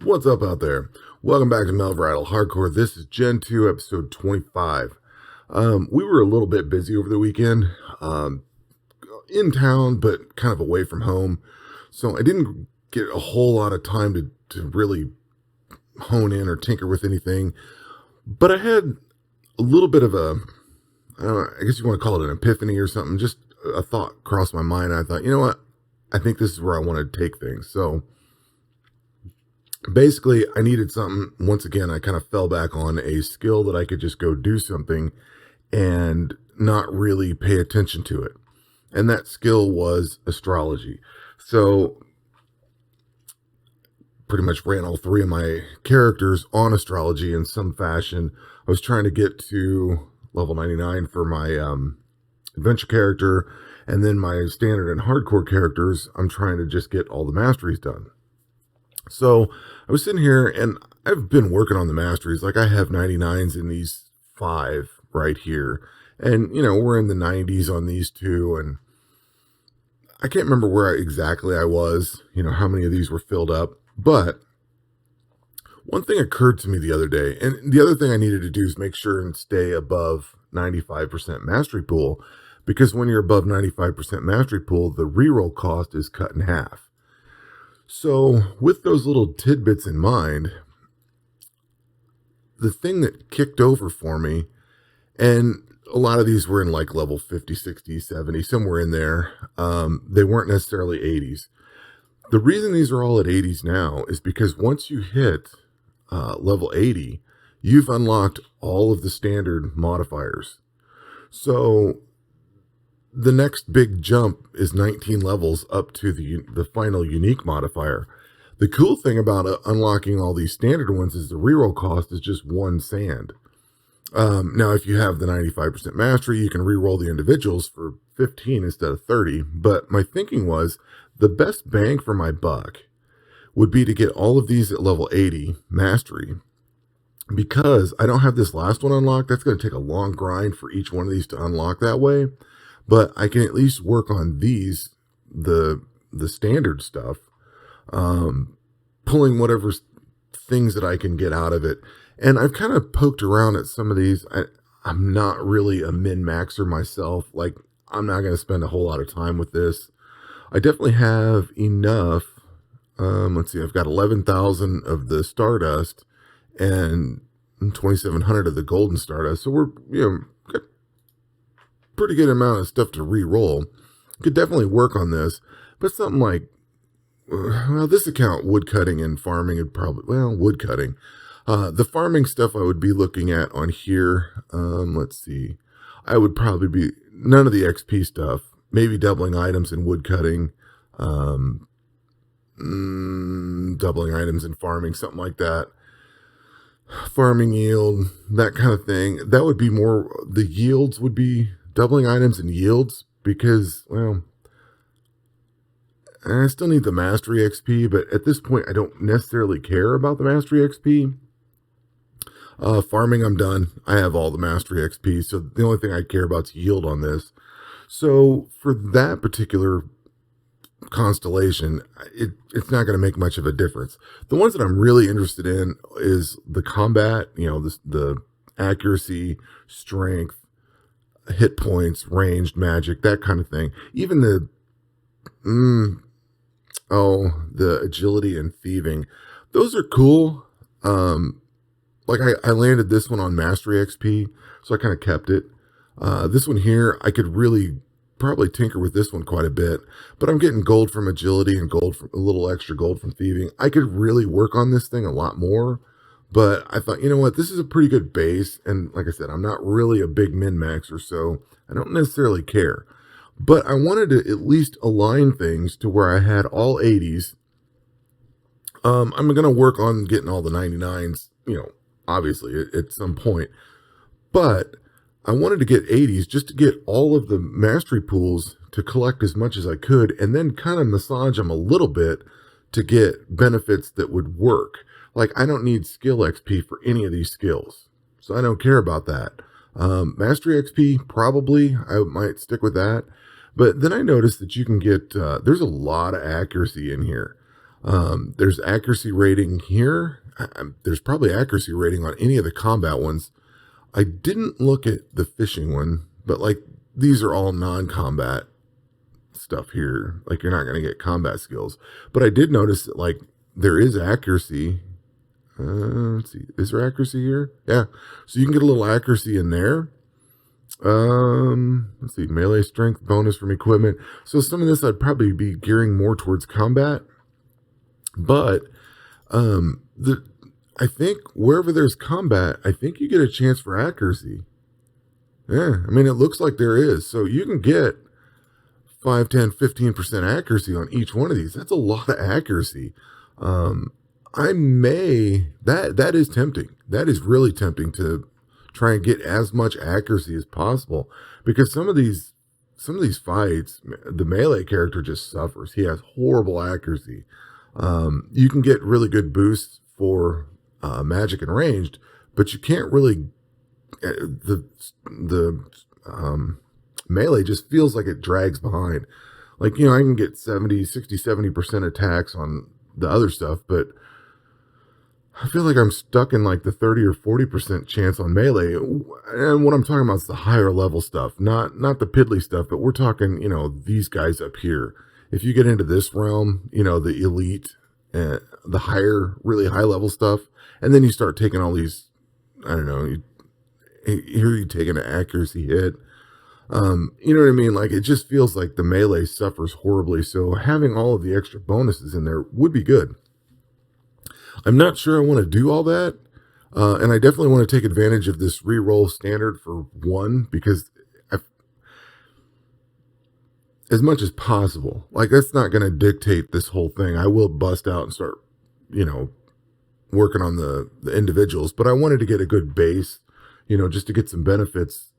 What's up out there? Welcome back to Melvor Hardcore. This is Gen 2, episode 25. We were a little bit busy over the weekend, in town, but kind of away from home. So I didn't get a whole lot of time to really hone in or tinker with anything. But I had a little bit of I guess you want to call it an epiphany or something. Just a thought crossed my mind. I thought, you know what? I think this is where I want to take things. So basically, I needed something. Once again, I kind of fell back on a skill that I could just go do something and not really pay attention to it. And that skill was astrology. So pretty much ran all three of my characters on astrology in some fashion. I was trying to get to level 99 for my adventure character, and then my standard and hardcore characters, I'm trying to just get all the masteries done. So I was sitting here and I've been working on the masteries. Like I have 99s in these 5 right here. And, you know, we're in the 90s on these 2. And I can't remember where exactly I was, you know, how many of these were filled up. But one thing occurred to me the other day. And the other thing I needed to do is make sure and stay above 95% mastery pool. Because when you're above 95% mastery pool, the reroll cost is cut in half. So with those little tidbits in mind, the thing that kicked over for me, and a lot of these were in like level 50, 60, 70, somewhere in there. They weren't necessarily 80s. The reason these are all at 80s now is because once you hit level 80, you've unlocked all of the standard modifiers. So the next big jump is 19 levels up to the final unique modifier. The cool thing about unlocking all these standard ones is the reroll cost is just 1 sand. Now, if you have the 95% mastery, you can reroll the individuals for 15 instead of 30. But my thinking was the best bang for my buck would be to get all of these at level 80 mastery. Because I don't have this last one unlocked, that's going to take a long grind for each one of these to unlock that way. But I can at least work on these, the standard stuff, pulling whatever things that I can get out of it. And I've kind of poked around at some of these. I'm not really a min-maxer myself. Like, I'm not going to spend a whole lot of time with this. I definitely have enough. Let's see, I've got 11,000 of the Stardust and 2,700 of the Golden Stardust. So we're, got pretty good amount of stuff to re-roll. Could definitely work on this, but something like, well, this account, woodcutting and farming would probably, woodcutting. The farming stuff I would be looking at on here. Let's see. I would probably be, none of the XP stuff, maybe doubling items in woodcutting, doubling items in farming, something like that. Farming yield, that kind of thing. That would be more, the yields would be doubling items and yields because, well, I still need the mastery XP, but at this point, I don't necessarily care about the mastery XP. Farming, I'm done. I have all the mastery XP, so the only thing I care about is yield on this. So for that particular constellation, it's not going to make much of a difference. The ones that I'm really interested in is the combat, the accuracy, strength, hit points, ranged magic, that kind of thing. Even the agility and thieving, those are cool. Like I landed this one on mastery XP, so I kind of kept it. This one here, I could really probably tinker with this one quite a bit, but I'm getting gold from agility and gold from a little extra gold from thieving. I could really work on this thing a lot more, but I thought, you know what, this is a pretty good base. And like I said, I'm not really a big min-maxer, so I don't necessarily care. But I wanted to at least align things to where I had all 80s. I'm going to work on getting all the 99s, obviously at some point. But I wanted to get 80s just to get all of the mastery pools to collect as much as I could and then kind of massage them a little bit to get benefits that would work. Like I don't need skill XP for any of these skills, so I don't care about that. Mastery XP, probably, I might stick with that. But then I noticed that you can get, there's a lot of accuracy in here. There's accuracy rating here. There's probably accuracy rating on any of the combat ones. I didn't look at the fishing one, but like these are all non-combat stuff here. Like you're not going to get combat skills. But I did notice that like there is accuracy. Let's see. Is there accuracy here? Yeah. So you can get a little accuracy in there. Let's see. Melee strength bonus from equipment. So some of this I'd probably be gearing more towards combat. But I think wherever there's combat, I think you get a chance for accuracy. Yeah, I mean, it looks like there is. So you can get 5, 10, 15% accuracy on each one of these. That's a lot of accuracy. That is tempting. That is really tempting to try and get as much accuracy as possible, because some of these fights, the melee character just suffers. He has horrible accuracy. You can get really good boosts for magic and ranged, but you can't really the melee just feels like it drags behind. Like, I can get 70% attacks on the other stuff, but I feel like I'm stuck in like the 30 or 40% chance on melee. And what I'm talking about is the higher level stuff, not the piddly stuff, but we're talking, these guys up here. If you get into this realm, the elite, the higher, really high level stuff, and then you start taking all these, I don't know, here you take an accuracy hit. You know what I mean? Like, it just feels like the melee suffers horribly. So having all of the extra bonuses in there would be good. I'm not sure I want to do all that. And I definitely want to take advantage of this reroll standard for 1, because as much as possible, like, that's not going to dictate this whole thing. I will bust out and start, working on the individuals, but I wanted to get a good base, just to get some benefits,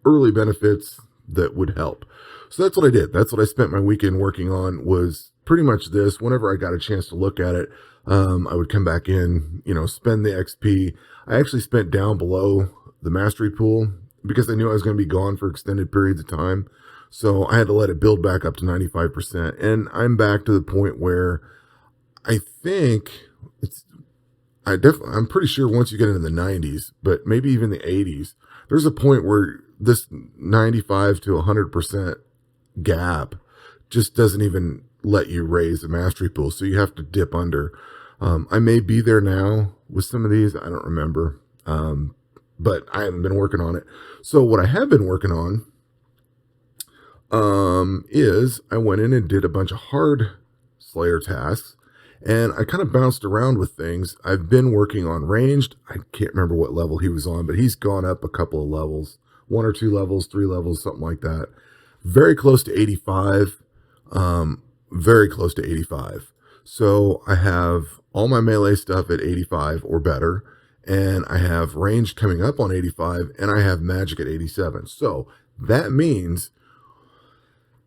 early benefits that would help. So that's what I did. That's what I spent my weekend working on, was pretty much this. Whenever I got a chance to look at it, I would come back in, spend the XP. I actually spent down below the mastery pool because I knew I was going to be gone for extended periods of time. So I had to let it build back up to 95%. And I'm back to the point where I think I'm pretty sure once you get into the 90s, but maybe even the 80s, there's a point where this 95 to 100% gap just doesn't even let you raise the mastery pool. So you have to dip under. I may be there now with some of these. I don't remember. But I haven't been working on it. So what I have been working on is I went in and did a bunch of hard Slayer tasks, and I kind of bounced around with things. I've been working on ranged. I can't remember what level he was on, but he's gone up a couple of levels, 1 or 2 levels, 3 levels, something like that. Very close to 85. Very close to 85. So I have all my melee stuff at 85 or better, and I have ranged coming up on 85, and I have magic at 87. So that means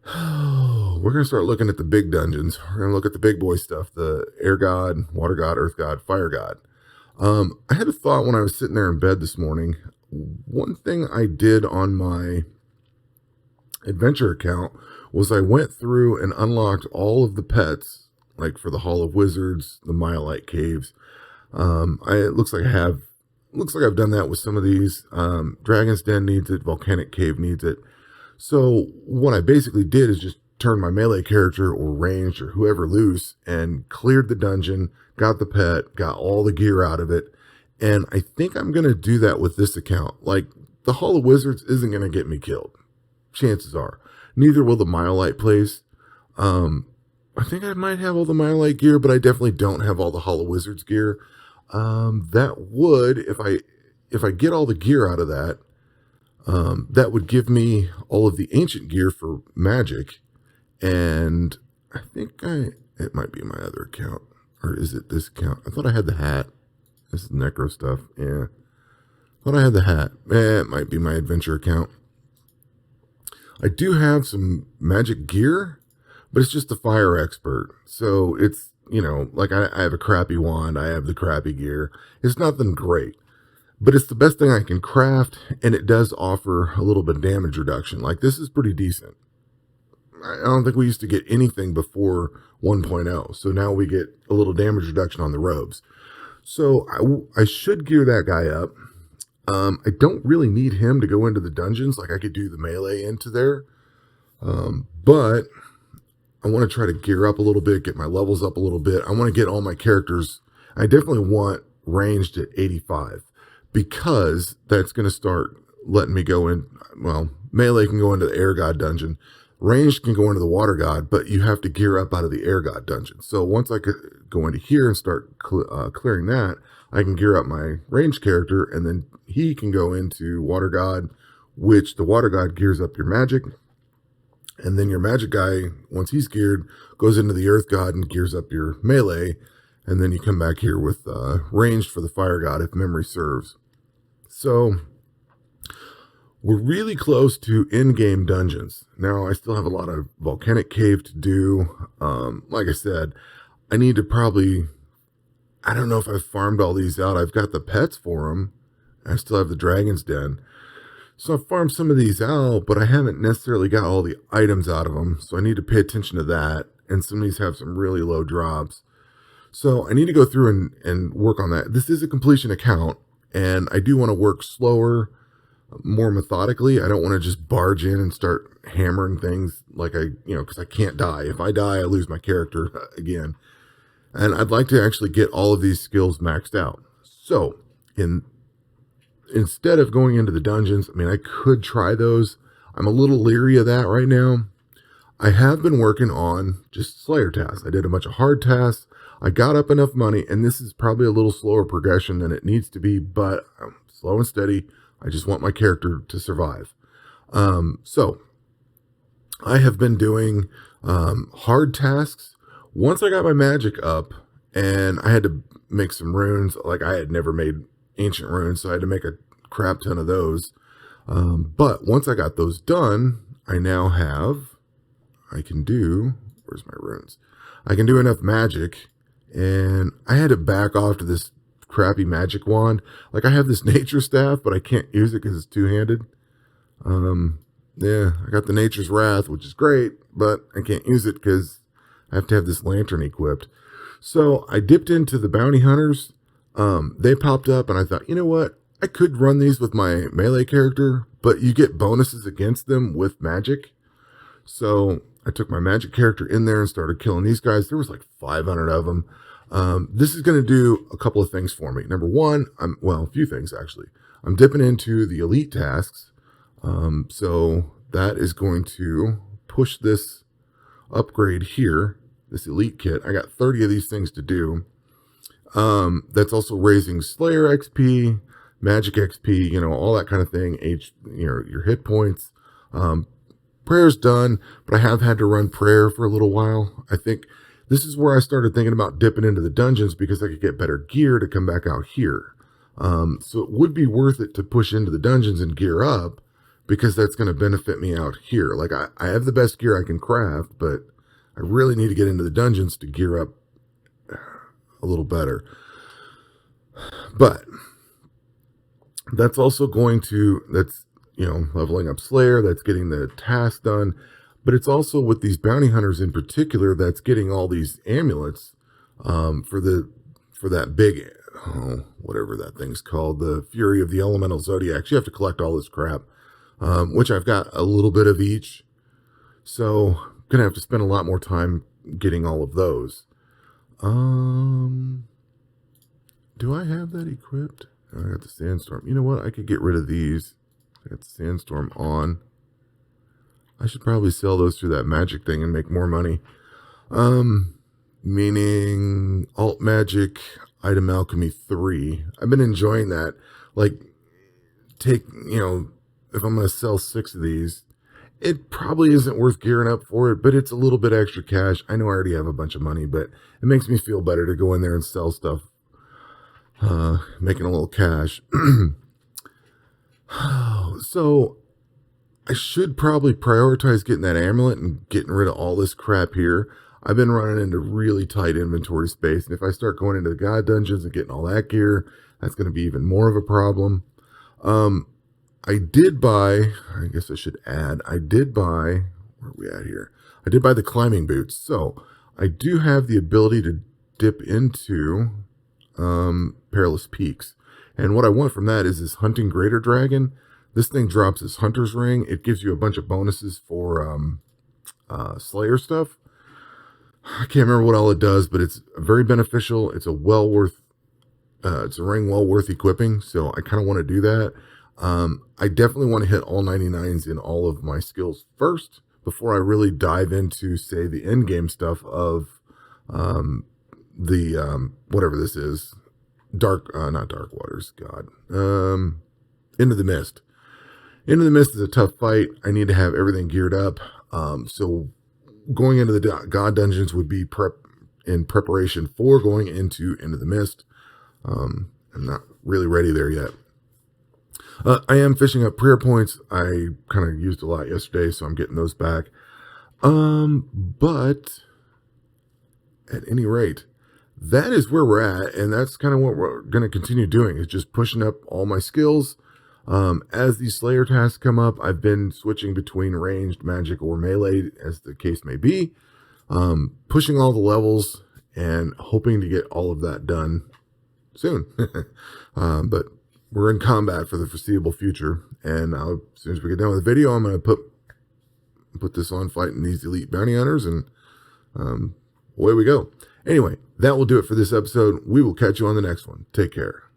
we're going to start looking at the big dungeons. We're going to look at the big boy stuff, the air god, water god, earth god, fire god. I had a thought when I was sitting there in bed this morning. One thing I did on my adventure account was I went through and unlocked all of the pets, like for the Hall of Wizards, the Myolite Caves. It looks like I've done that with some of these. Dragon's Den needs it. Volcanic Cave needs it. So what I basically did is just turn my melee character or ranged or whoever loose and cleared the dungeon, got the pet, got all the gear out of it. And I think I'm going to do that with this account. Like, the Hall of Wizards isn't going to get me killed. Chances are. Neither will the Myolite place. I think I might have all the Myolite gear, but I definitely don't have all the Hall of Wizards gear. That would, if I get all the gear out of that, that would give me all of the ancient gear for magic. And I think it might be my other account. Or is it this account? I thought I had the hat. This is necro stuff. Yeah. I thought I had the hat. It might be my adventure account. I do have some magic gear, but it's just the fire expert. So it's, like I have a crappy wand. I have the crappy gear. It's nothing great, but it's the best thing I can craft. And it does offer a little bit of damage reduction. Like, this is pretty decent. I don't think we used to get anything before 1.0. So now we get a little damage reduction on the robes. So I should gear that guy up. I don't really need him to go into the dungeons. Like I could do the melee into there. But I want to try to gear up a little bit, get my levels up a little bit. I want to get all my characters. I definitely want ranged at 85 because that's going to start letting me go in. Well, melee can go into the air god dungeon. Ranged can go into the water god, but you have to gear up out of the air god dungeon. So once I could go into here and start clearing that, I can gear up my ranged character, and then he can go into water god, which the water god gears up your magic. And then your magic guy, once he's geared, goes into the earth god and gears up your melee. And then you come back here with ranged for the fire god, if memory serves. So we're really close to in-game dungeons. Now, I still have a lot of volcanic cave to do. Like I said, I need to probably, I don't know if I've farmed all these out. I've got the pets for them. I still have the dragon's den. So I farmed some of these out, but I haven't necessarily got all the items out of them. So I need to pay attention to that. And some of these have some really low drops. So I need to go through and work on that. This is a completion account, and I do want to work slower, more methodically. I don't want to just barge in and start hammering things like because I can't die. If I die, I lose my character again. And I'd like to actually get all of these skills maxed out. So instead of going into the dungeons, I mean, I could try those. I'm a little leery of that right now. I have been working on just Slayer tasks. I did a bunch of hard tasks. I got up enough money, and this is probably a little slower progression than it needs to be, but I'm slow and steady. I just want my character to survive. So I have been doing hard tasks. Once I got my magic up, and I had to make some runes, like I had never made ancient runes, so I had to make a crap ton of those. But once I got those done, I can do, where's my runes? I can do enough magic, and I had to back off to this crappy magic wand. Like I have this nature staff, but I can't use it because it's two-handed. Yeah, I got the nature's wrath, which is great, but I can't use it because I have to have this lantern equipped. So I dipped into the bounty hunters. They popped up, and I thought, you know what? I could run these with my melee character, but you get bonuses against them with magic. So I took my magic character in there and started killing these guys. There was like 500 of them. This is going to do a couple of things for me. Number one, a few things actually. I'm dipping into the elite tasks. So that is going to push this upgrade here, this elite kit. I got 30 of these things to do. That's also raising Slayer XP, Magic XP, all that kind of thing. Your hit points. Prayer's done, but I have had to run prayer for a little while. I think this is where I started thinking about dipping into the dungeons because I could get better gear to come back out here. So it would be worth it to push into the dungeons and gear up because that's going to benefit me out here. Like I have the best gear I can craft, but I really need to get into the dungeons to gear up a little better. But that's also leveling up Slayer, that's getting the task done. But it's also with these bounty hunters in particular that's getting all these amulets for that big, whatever that thing's called, the Fury of the Elemental Zodiacs. You have to collect all this crap, which I've got a little bit of each. So I'm going to have to spend a lot more time getting all of those. Do I have that equipped? I got the sandstorm. You know what? I could get rid of these. I got the sandstorm on. I should probably sell those through that magic thing and make more money. Meaning alt magic, item alchemy 3. I've been enjoying that. Like, if I'm going to sell 6 of these, it probably isn't worth gearing up for it, but it's a little bit extra cash. I know I already have a bunch of money, but it makes me feel better to go in there and sell stuff, making a little cash. So I should probably prioritize getting that amulet and getting rid of all this crap here. I've been running into really tight inventory space, and if I start going into the god dungeons and getting all that gear, that's going to be even more of a problem. I did buy, I guess I should add, where are we at here? I did buy the climbing boots, so I do have the ability to dip into Perilous Peaks. And what I want from that is this Hunting Greater Dragon. This thing drops this Hunter's Ring. It gives you a bunch of bonuses for Slayer stuff. I can't remember what all it does, but it's very beneficial. It's a it's a ring well worth equipping, so I kind of want to do that. I definitely want to hit all 99s in all of my skills first before I really dive into, say, the end game stuff of whatever this is, not Dark Waters, God, Into the Mist. Into the Mist is a tough fight. I need to have everything geared up. So going into the God dungeons would be in preparation for going into the Mist. I'm not really ready there yet. I am fishing up prayer points. I kind of used a lot yesterday, so I'm getting those back. But at any rate, that is where we're at, and that's kind of what we're going to continue doing, is just pushing up all my skills. As these Slayer tasks come up, I've been switching between ranged, magic, or melee, as the case may be, pushing all the levels and hoping to get all of that done soon. But we're in combat for the foreseeable future, and as soon as we get done with the video, I'm going to put this on fighting these elite bounty hunters, and away we go. Anyway, that will do it for this episode. We will catch you on the next one. Take care.